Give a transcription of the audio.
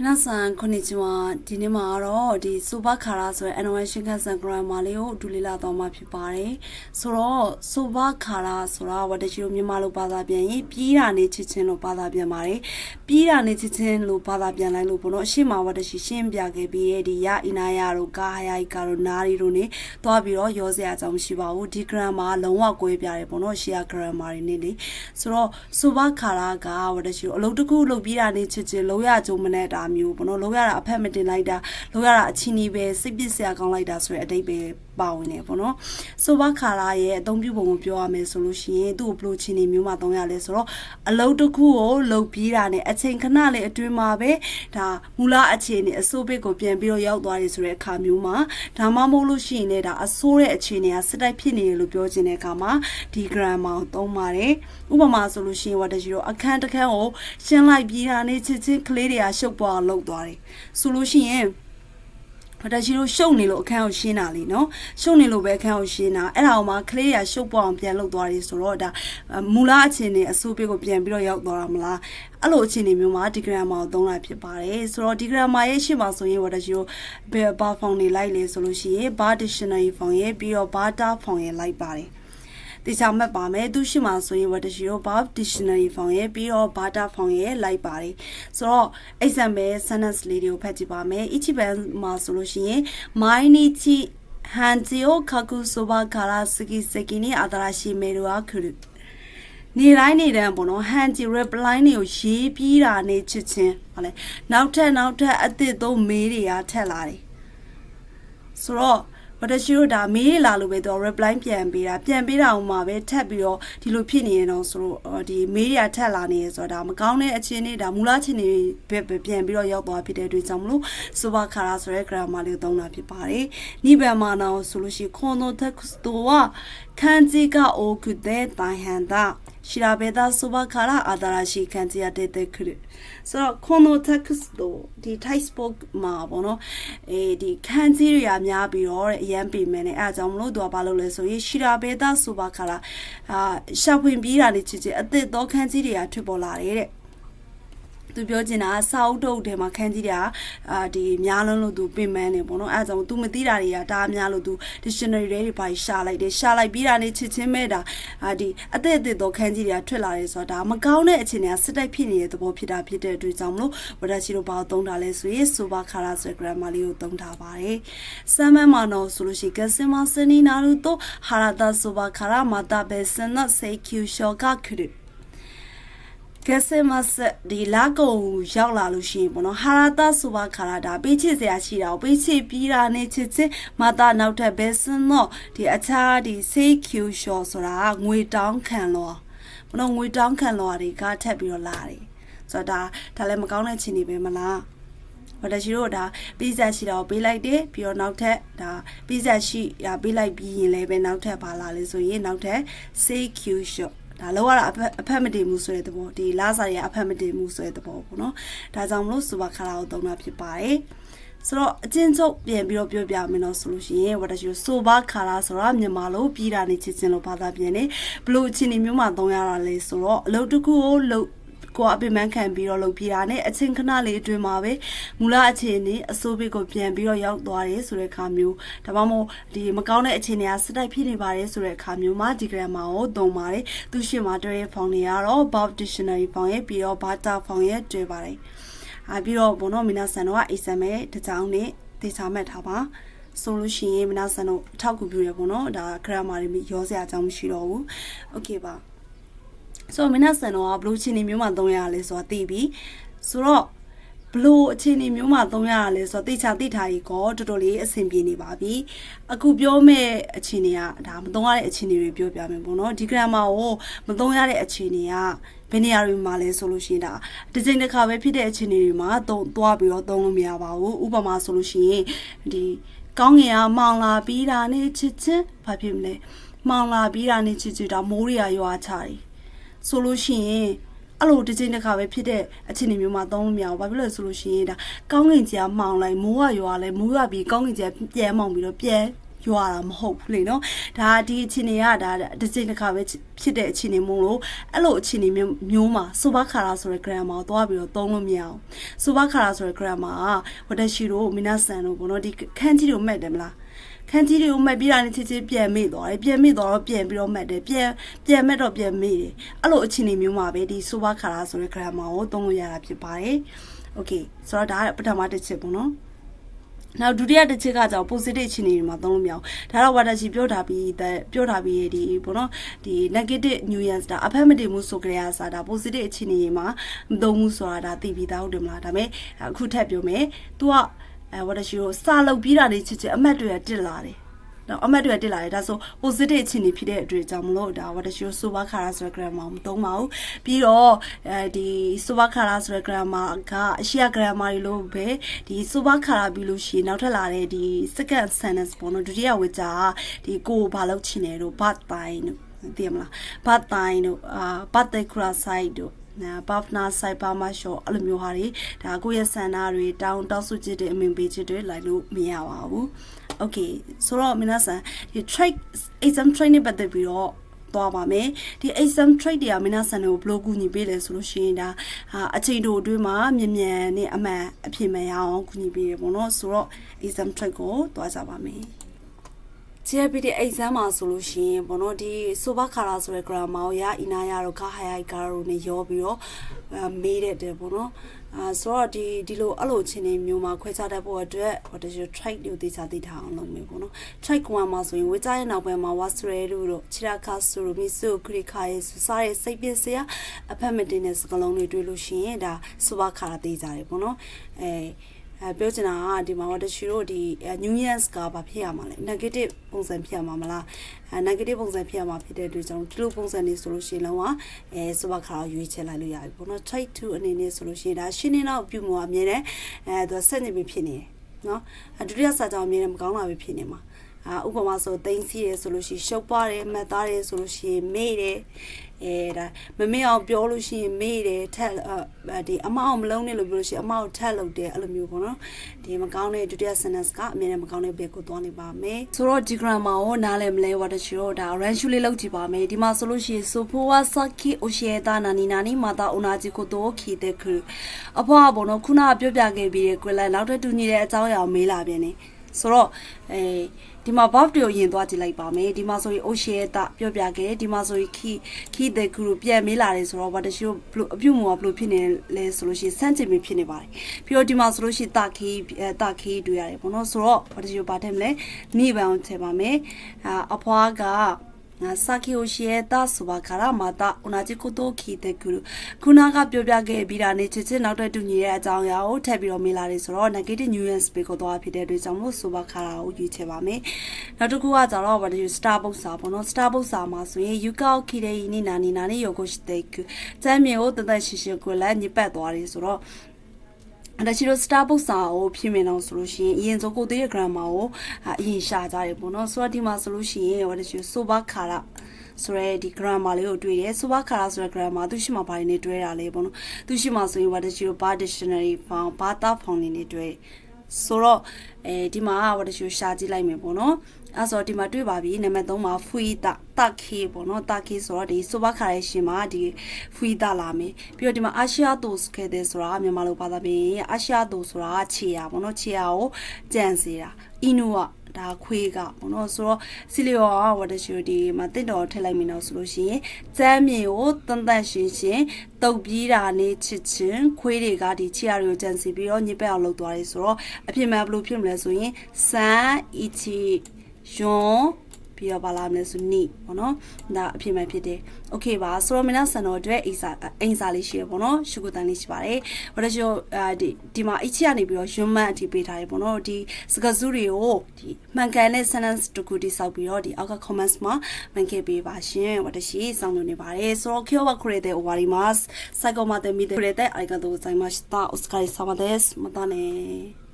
皆さんこんにちはဒီနေ့မှာတော့ဒီဆိုဘာခါရာဆိုတဲ့ animation ခန်းစံ grammar လေးကိုအတူလေးလာတော့မှာဖြစ်ပါတယ်ဆိုတော့ဆိုဘာခါရာဆိုတာဝတ္တချီတို့မြန်မာလိုဘာသာပြန်ရင်ပြီးတာနေချစ်ချင်းလို့ဘာသာပြန်ပါတယ်ပြီးတာနေချစ်ချင်းလို့ဘာသာပြန်လိုက်လို့ပေါ့နော်အရှိမဝတ္တချီရှင်းပြခဲ့ပြီးရဲ့ဒီရအီနာယာတို့ကာဟာယာီကာတို့နာရီတို့နေသွားပြီးတော့ရောစရာအကြောင်းမရှိပါဘူးဒီ grammar လုံးဝကွဲပြားတယ်ပေါ့နော်ရှေ့ grammar တွေနေလေဆိုတော့ဆိုဘာခါရာကဝတ္တချီတို့အလုပ်တစ်ခုလုပ်ပြီးတာနေချစ်ချင်းလုံးရကြုံမနဲ့တာမျိုးပေါ့နော်လုံးရတာအဖက်မတင်လိုက်တာလုံးရတာအချင်းကြီးပဲစိတ်ပစ်စရာကောင်းလိုက်တာဆိုတဲ့အတိတ်ပဲပါဝင်နေပေါ့နော်ဆိုဘာခါလာရဲ့အသုံးပြုပုံကိုပြောရမယ်ဆိုလို့ရှိရင်သူ့ကိုဘလို့ချင်းနေမျိုးမှသုံးရလဲဆိုတော့အလုပ်တစ်ခုကိုလုပ်ပြီးတာနဲ့အချိန်ခဏလေးအတွင်းမှာပဲဒါမူလအခြေအနေအစိုးဘစ်ကိုပြန်ပြီးတော့ရောက်သွားတယ်ဆိုတဲ့အခါမျိုးမှာဒါမှမဟုတ်လို့ရှိရင်လည်းဒါအစိုးတဲ့အခြေအနေကစစ်တိုက်ဖြစ်နေတယ်လို့ပြောချင်တဲ့အခါမှာဒီ grammar ကိုသုံးပါတယ်ဥပမာဆိုလို့ရှိရင်ဝတ္တကြီးတို့အခန်းတစ်ခန်းကိုရှင်းလိုက်ပြီးတာနဲ့ချစ်ချင်းကလေးတွေကရှုပ်ပွားလောက်သွားတယ်ဆိုလို့ရှိရင်ဘာတချီတို့ရှုပ်နေလို့အခန်းကိုရှင်းတာလीနော်ရှုပ်နေလို့ပဲအခန်းကိုရှင်းတာအဲ့ဒါအောင်မှကလေးရရှုပ်ပွားအောင်ပြန်လုပ်သွားတယ်ဆိုတော့ဒါမူလအခြေအနေအစိုးပေးကိုပြန်ပြီးတော့ရောက်သွားတာမလားအဲ့လိုအခြေအနေမျိုးမှာဒီ grammar ကိုသုံးလိုက်ဖြစ်ပါတယ်ဆိုတော့ဒီ grammar ရဲ့ရှေ့မှာဆိုရင်ဘာတချီတို့ဘာ form တွေလိုက်လေဆိုလို့ရှိရင်ဘာ dictionary form ရဲ့ပြီးတော့ဘာ data form ရဲ့လိုက်ပါတယ်ဒီချာမှတ်ပါမယ်သူရှိမှာဆိုရင်ဝတ္တရှိတော့ verb dictionary form ရဲ့ပြီးတော့ data form ရဲ့လိုက်ပါတယ်ဆိုတော့ example sentence လေးတွေကိုဖတ်ကြည့်ပါမယ်一番မှာဆိုလို့ရှိရင်毎日漢字を書くそばから次々に新しいメールが来るနေတိုင်းနေတန်းပေါ့နော် handy reply တွေကိုရေးပြီးတာနေချစ်ချင်းဟုတ်လဲနောက်ထပ်အသစ်သုံးမေးတွေကထက်လာတယ်ဆိုတော့ဘာတရှိတို့ဒါမေးလာလို့ပဲတော့ reply ပြန်ပေးတာအောင်မှာပဲထပ်ပြီးတော့ဒီလိုဖြစ်နေရတော့ဆိုတော့ဒီမေးရထက်လာနေရဆိုတော့ဒါမကောင်းတဲ့အခြေအနေဒါမူလအခြေအနေပဲပြန်ပြီးတော့ရောက်သွားဖြစ်တဲ့အတွက်ကြောင့်မလို့ဆိုဘာခါရာဆိုတဲ့ grammar လေးကိုသုံးတာဖြစ်ပါတယ်။နိဗ္ဗာန်မှာတော့ဆိုလို့ရှိရင်このテクストは漢字が多くて大変だ調べたそばから新しい漢字が出てくるဆိုတော့このテクストဒီ textbook မှာပေါ့နော်ဒီခန်းကြီးတွေအများပြီးတော့အရန်ပေမယ်နဲ့အဲအကြောင်းမလို့သူကဘာလုပ်လဲဆိုရင်ရှီရာဘေတာဆိုပါခါလာရှာဖွေပြီးတာနေချစ်ချစ်အသစ်သောခန်းကြီးတွေကထွက်ပေါ်လာတယ်တဲ့သူပြောချင်တာစာအုပ်တုပ်ထဲမှာခန်းကြီးတွေကဒီများလုံးလို့သူပြင်မှန်းနေပေါ့နော်အဲဒါကြောင့် तू မသိတာတွေကဒါအများလို့ तू dictionary တွေပါရှာလိုက်တယ်ရှာလိုက်ပြီးတာနေချစ်ချင်းမဲ့တာဒီအသက်တော့ခန်းကြီးတွေကထွက်လာတယ်ဆိုတော့ဒါမကောင်းတဲ့အခြေအနေကစစ်တိုက်ဖြစ်နေတဲ့သဘောဖြစ်တာဖြစ်တဲ့အတွက်ကြောင့်မလို့ဝရချီတို့ဘာသုံးတာလဲဆိုရင်ဆိုဘာခါရာဆို grammar လေးကိုသုံးထားပါတယ်စမ်းမမှာတော့ဆိုလို့ရှိရင်ကစမစနီနာလူတော့ဟာရတာဆိုဘာခါရာမတာပဲစနစေကျူရှောကခရကဲစမစဒီလာကုံရောက်လာလို့ရှိရင်ပေါ့နော်ဟာရတာဆိုပါခါရတာပေးချစ်စရာရှိတာကိုပေးချစ်ပြီးတာနဲ့ချစ်ချစ်မတာနောက်ထပ်ဘယ်စင်တော့ဒီအခြားဒီစေးကျူရှောဆိုတာငွေတောင်းခံလောပေါ့နော်ငွေတောင်းခံလောတွေကထပ်ပြီးတော့လာတယ်ဆိုတော့ဒါလည်းမကောင်းတဲ့ချင်းနေပဲမလားဘာတရှိတို့ဒါပိဇက်ရှိတာကိုပေးလိုက်တယ်ပြီးတော့နောက်ထပ်ဒါပိဇက်ရှိရပေးလိုက်ပြီးရင်လည်းပဲနောက်ထပ်ပါလာလေဆိုရင်နောက်ထပ်စေးကျူရှောဒါလောရတာအဖက်မတည်မှုဆိုတဲ့သဘောဒီလာစာတွေကအဖက်မတည်မှုဆိုတဲ့သဘောပေါ့နော်ဒါကြောင့်မလို့စူပါခါလာကိုသုံးတာဖြစ်ပါတယ်ဆိုတော့အချင်းချုပ်ပြန်ပြီးတော့ပြောပြမယ်တော့ဆိုလို့ရှိရင်ဝတ္တရှိဆိုပါခါလာဆိုတာမြန်မာလိုပြည်တာနေချစ်ချင်းလို့ဘာသာပြန်နေဘလို့အချင်းနေမျိုးမှသုံးရတာလဲဆိုတော့အလုပ်တစ်ခုကိုလုပ်ကိုအပိမန်းခံပြီးတော့လုပ်ပြတာနဲ့အချင်းခဏလေးအတွင်းမှာပဲမူလအခြေအနေအစိုးဘစ်ကိုပြန်ပြီးတော့ရောက်သွားတယ်ဆိုတဲ့အခါမျိုးဒါမှမဟုတ်ဒီမကောင်းတဲ့အခြေအနေကစစ်တိုက်ဖြစ်နေပါတယ်ဆိုတဲ့အခါမျိုးမှာဒီ grammar ကိုသုံးပါတယ်သူရှင်းမှာတွေ့တဲ့ form တွေကတော့ verb dictionary form ရဲ့ပြီးတော့ data form ရဲ့တွေ့ပါတယ်ပြီးတော့ဘုံတော့မင်းဆန်တော့ example တစ်ကြောင်းနဲ့သေချာမှတ်ထားပါဆိုလို့ရှိရင်မင်းဆန်တော့အထောက်အကူပြုရပေါ့နော်ဒါ grammar တွေရောစရာအကြောင်းမရှိတော့ဘူး okay ပါဆိုတော့မင်းဆန်တော့ဘလို့ချင်းနေမျိုးမှသုံးရလဲဆိုတာသိပြီဆိုတော့ဘလို့အခြေအနေမျိုးမှသုံးရတာလဲဆိုတော့တိကျတိထားကြီးကောတော်တော်လေးအဆင်ပြေနေပါပြီအခုပြောမဲ့အခြေအနေကဒါမသုံးရတဲ့အခြေအနေတွေပြောပြမယ်ပေါ့နော်ဒီ grammar ကိုမသုံးရတဲ့အခြေအနေကဘယ်နေရာတွေမှာလဲဆိုလို့ရှိရင်ဒါတစ်ချိန်တစ်ခါပဲဖြစ်တဲ့အခြေအနေတွေမှာသွားပြီးတော့သုံးလို့မရပါဘူးဥပမာဆိုလို့ရှိရင်ဒီကောင်းငင်ကမောင်လာပြီးတာနဲ့ချစ်ချစ်ဘာဖြစ်မလဲမောင်လာပြီးတာနဲ့ချစ်ချစ်ဒါမိုးတွေကရွာချတယ်ဆိုလို့ရှိရင်အဲ့လိုတစ်ချိန်တစ်ခါပဲဖြစ်တဲ့အခြေအနေမျိုးမှာသုံးလို့မရဘူးဘာဖြစ်လို့ဆိုလို့ရှိရင်ဒါကောင်းကင်ကြီးကမှောင်လိုက်မိုးကရွာလဲမိုးရွာပြီးကောင်းကင်ကြီးကပြန်မှောင်ပြီးတော့ပြန် ရွာတာမဟုတ်ဘူးလေနော်ဒါဒီအခြေအနေကဒါတစ်ချိန်တစ်ခါပဲဖြစ်တဲ့အခြေအနေမို့လို့အဲ့လိုအခြေအနေမျိုးမှာဆိုဘာခါရာဆိုတဲ့ grammar ကိုသွားပြီးတော့သုံးလို့မရအောင်ဆိုဘာခါရာဆိုတဲ့ grammar ကဝတရှိတို့မီနာဆန်တို့ဘောနော်ဒီခန်းကြီးတို့မှတ်တယ်မလားခန်းကြီးတွေကိုမှတ်ပြီးတာနဲ့ချစ်ချင်းပြန်မေ့သွားတယ်ပြန်မေ့သွားတော့ပြန်ပြီးတော့မှတ်တယ်ပြန်မှတ်တော့ပြန်မေ့တယ်အဲ့လိုအခြေအနေမျိုးမှာပဲဒီဆိုဘာခါရာဆိုတဲ့ grammar ကိုသုံးလို့ရတာဖြစ်ပါတယ် okay ဆိုတော့ဒါကပထမတစ်ချက်ပေါ့နော်နောက်ဒုတိယတစ်ချက်ကကြောင့် positive အခြေအနေတွေမှာသုံးလို့မရအောင်ဒါတော့ water ရှိပြောထားပြီးဒီပေါ့နော်ဒီ negative nuance ဒါ affirmative မှုဆိုကြရစားဒါ positive အခြေအနေတွေမှာမသုံးဘူးဆိုတာဒါသိပြီးသားဟုတ်တယ်မလားဒါပေမဲ့အခုထပ်ပြောမယ် तू ကwater ရှိကိုစာလုပ်ပြီးတာနေချစ်ချစ်အမှတ်တွေကတက်လာတယ်နော်အမှတ်တွေတက်လာတယ်ဒါဆို positive အခြေအနေဖြစ်တဲ့အတွေ့အကြောင်းမလို့ဒါ water ရှိကို super khara ဆိုတဲ့ grammar မသုံးပါဘူးပြီးတော့ဒီ super khara ဆိုတဲ့ grammar ကအရှိရ grammar တွေလို့ပဲဒီ super khara ပြီးလို့ရှိရင်နောက်ထပ်လာတဲ့ဒီ second sentence ပေါ့နော်ဒုတိယဝေချာဒီကိုဘာလို့ချင်တယ်တို့ but time တို့သိရမလား but time တို့but the khara side တို့ဘာဖနာဆိုင်ပါမရှော့အဲ့လိုမျိုးဟာတွေဒါကိုယ့်ရဲ့ဆန္ဒတွေတောင်းစုချစ်တဲ့အမြင်ပေးချစ်တွေလိုက်လို့မရပါဘူး okay ဆိုတော့မင်းသားဆန်ဒီ trait exam trait နဲ့ပတ်သက်ပြီးတော့သွားပါမယ်ဒီ exam trait တွေကမင်းသားဆန်ကိုဘယ်လိုကူညီပေးလဲဆိုလို့ရှိရင်ဒါအချိန်တိုအတွင်းမှာမြန်နဲ့အမှန်အဖြစ်မှန်ရအောင်ကူညီပေးရပေါ့နော်ဆိုတော့ exam trait ကိုသွားကြပါမယ် GPT exam မှာဆိုလို့ရှိရင်ပေါ့နော်ဒီ soba khara ဆိုတဲ့ grammar ကိုရအီနာရတော့ခါဟိုင်ကာရိုနဲ့ရောပြီးတော့မေးတဲ့ပေါ့နော်ဆိုတော့ဒီလိုအဲ့လိုချင်းနေမျိုးမှာခွဲခြားတတ်ဖို့အတွက်ဟိုတချို့ trait တွေသိချာသိထားအောင်လုပ်မယ်ပေါ့နော် trait ကွာမှာဆိုရင်ဝေကြရဲ့နောက်ပိုင်းမှာ wasre တို့ချီရာခါဆိုလိုမျိုးစုခရီခါရဲ့စားရဲ့စိတ်ပစ္စည်းအဖက်မတင်တဲ့စကားလုံးတွေတွေ့လို့ရှိရင်ဒါ soba khara သိကြတယ်ပေါ့နော်ပြောချင်တာကဒီမှာတော့တချို့ဒီ nuance ကဘာဖြစ်ရမှာလဲ negative ပုံစံဖြစ်ရမှာမလားnegative ပုံစံဖြစ်ရမှာဖြစ်တဲ့အတွက်ကြောင့်ဒီလိုပုံစံနေဆိုလို့ရှိရင်လုံးဝဆိုပါခါရွေးချယ်လိုက်လို့ရပြီပေါ့နော် trait 2အနေနဲ့ဆိုလို့ရှိရင်ဒါရှင်းနေတော့ပြုမှုအမြဲတမ်းသူဆက်နေပြီဖြစ်နေတယ်နော်ဒုတိယစာကြောင့်အမြဲတမ်းမကောင်းတာပဲဖြစ်နေမှာဥပမာဆိုသိန်းစီးတယ်ဆိုလို့ရှိရင်ရှုပ်ပါတယ်မှတ်သားတယ်ဆိုလို့ရှိရင်မေ့တယ်ဒါမမေ့အောင်ပြောလို့ရှိရင်မေ့တယ်ထက်ဒီအမအောင်မလုံးနဲ့လို့ပြောလို့ရှိရင်အမအောင်ထက်လုပ်တယ်အဲ့လိုမျိုးပေါ့နော်ဒီမကောင်းတဲ့ဒုတိယ sentence ကအမြဲတမ်းမကောင်းတဲ့ဘက်ကိုသွားနေပါမယ်ဆိုတော့ဒီ grammar ကိုနားလည်မလဲဝါတချီတော့ဒါ range လေးလောက်ကြည့်ပါမယ်ဒီမှာဆိုလို့ရှိရင် sofowa saki oshieta nani mata onaji koto khite khu အဖွားပေါ့နော်ခုနကပြောပြခဲ့ပြီးတဲ့ကွယ်လိုက်နောက်ထပ်တူညီတဲ့အကြောင်းအရာကိုမေးလာပြန်နေဆိုတော့ဒီမှာ verb တွေကိုယင်သွားကြည့်လိုက်ပါမယ်ဒီမှာဆိုရင် oshieta ပြောပြခဲ့ဒီမှာဆိုရင် khite khu ပြန်မေးလာတယ်ဆိုတော့ဝါတချီတို့အပြုတ်မှုကဘယ်လိုဖြစ်နေလဲဆိုလို့ရှိရင်စန့်ကျင်ပြီးဖြစ်နေပါတယ်ပြီးတော့ဒီမှာဆိုလို့ရှိရင်တာခီတွေ့ရတယ်ပေါ့နော်ဆိုတော့ဝါတချီတို့ဗာထည့်မလဲနိဗ္ဗာန်ထည့်ပါမယ်အဖွားကSaki oshieta soba khara mata onaji koto khite kuru ခုနကပြောပြခဲ့ပြီးတာနဲ့ချစ်ချင်းနောက်တဲ့တူညီတဲ့အကြောင်းအရာကိုထပ်ပြီးတော့မေးလာတယ်ဆိုတော့ negative nuance ပဲကိုသွားဖြစ်တဲ့အတွက်ကြောင့်မို့ soba khara ကိုရွေးချယ်ပါမယ်နောက်တစ်ခုကကြတော့ဗာဒီ star box စာပေါ့နော် star box စာမှာဆိုရင် yuka okire ni nani yoko shiteku ကျမ်းမြေကိုတသက်ရှိရှိကိုလည်းညစ်ပတ်သွားတယ်ဆိုတော့ဒါချီတို့ Starbucks စာကိုဖြစ်မြင်အောင်ဆိုလို့ရှိရင်အရင်ဆုံးကိုသေးတဲ့ grammar ကိုအရင်ရှာကြတယ်ပေါ့နော်ဆိုတော့ဒီမှာဆိုလို့ရှိရင်ဟိုဒါချီ soba khara ဆိုရဲဒီ grammar လေးကိုတွေ့တယ် soba khara ဆိုတဲ့ grammar သူရှိမှဘာတွေနဲ့တွဲတာလဲပေါ့နော်သူရှိမှဆိုရင်ဟိုဒါချီတို့ bar dictionary found bata found နေတွဲဆိုတော့ဒီမှာဟိုဒါချီရှာကြည့်လိုက်မယ်ပေါ့နော်အဲ့ဆိုဒီမှာတွေ့ပါပြီနံပါတ်3မှာ fuita တခေပေါ့နော်တခေဆိုတော့ဒီ soba khara ရဲ့ရှင်မှာဒီ fuita လာမယ်ပြီးတော့ဒီမှာ asia dos ခဲ့တဲ့ဆိုတာမြန်မာလိုဘာသာပြင် asia dos ဆိုတာခြေရပေါ့နော်ခြေရကိုကြံစေတာ inu ကဒါခွေးကပေါ့နော်ဆိုတော့စီလီယိုကဝတ်တရှိဒီမှာတင့်တော်ထည့်လိုက်မယ်နော်ဆိုလို့ရှိရင်ကျမ်းမြေကိုတန်တန်ရှင်းရှင်းတုပ်ပြီးတာနဲ့ချစ်ချင်းခွေးတွေကဒီခြေရတွေကိုကြံစီပြီးတော့ညစ်ပတ်အောင်လုပ်သွားတယ်ဆိုတော့အဖြစ်မှန်ဘယ်လိုဖြစ်မလဲဆိုရင်စန်အီချီယွန်ပြီးတော့ပါလာမယ်ဆိုနိပေါ့နော်ဒါအဖြစ်မှန်ဖြစ်တယ်โอเคပါဆိုတော့မင်းသားဆန်တော်အတွက်အိမ်စာလေးရှိရပေါ့နော်ရှုကုတန်လေးရှိပါတယ်ဘာလို့ဆိုဒီမှာအချီကနေပြီးတော့ယွန်းမန်အထိပေးထားတယ်ပေါ့နော်ဒီစကားစုတွေကိုဒီမှန်ကန်တဲ့ sentence တခုတိဆောက်ပြီးတော့ဒီအောက်က comments မှာမှန်ခဲ့ပေးပါရှင်ဝတရှိစောင့်နေပါတယ်ဆိုတော့今日はこれで終わります最後まで見てくれてありがとうございましたお疲れ様ですまたね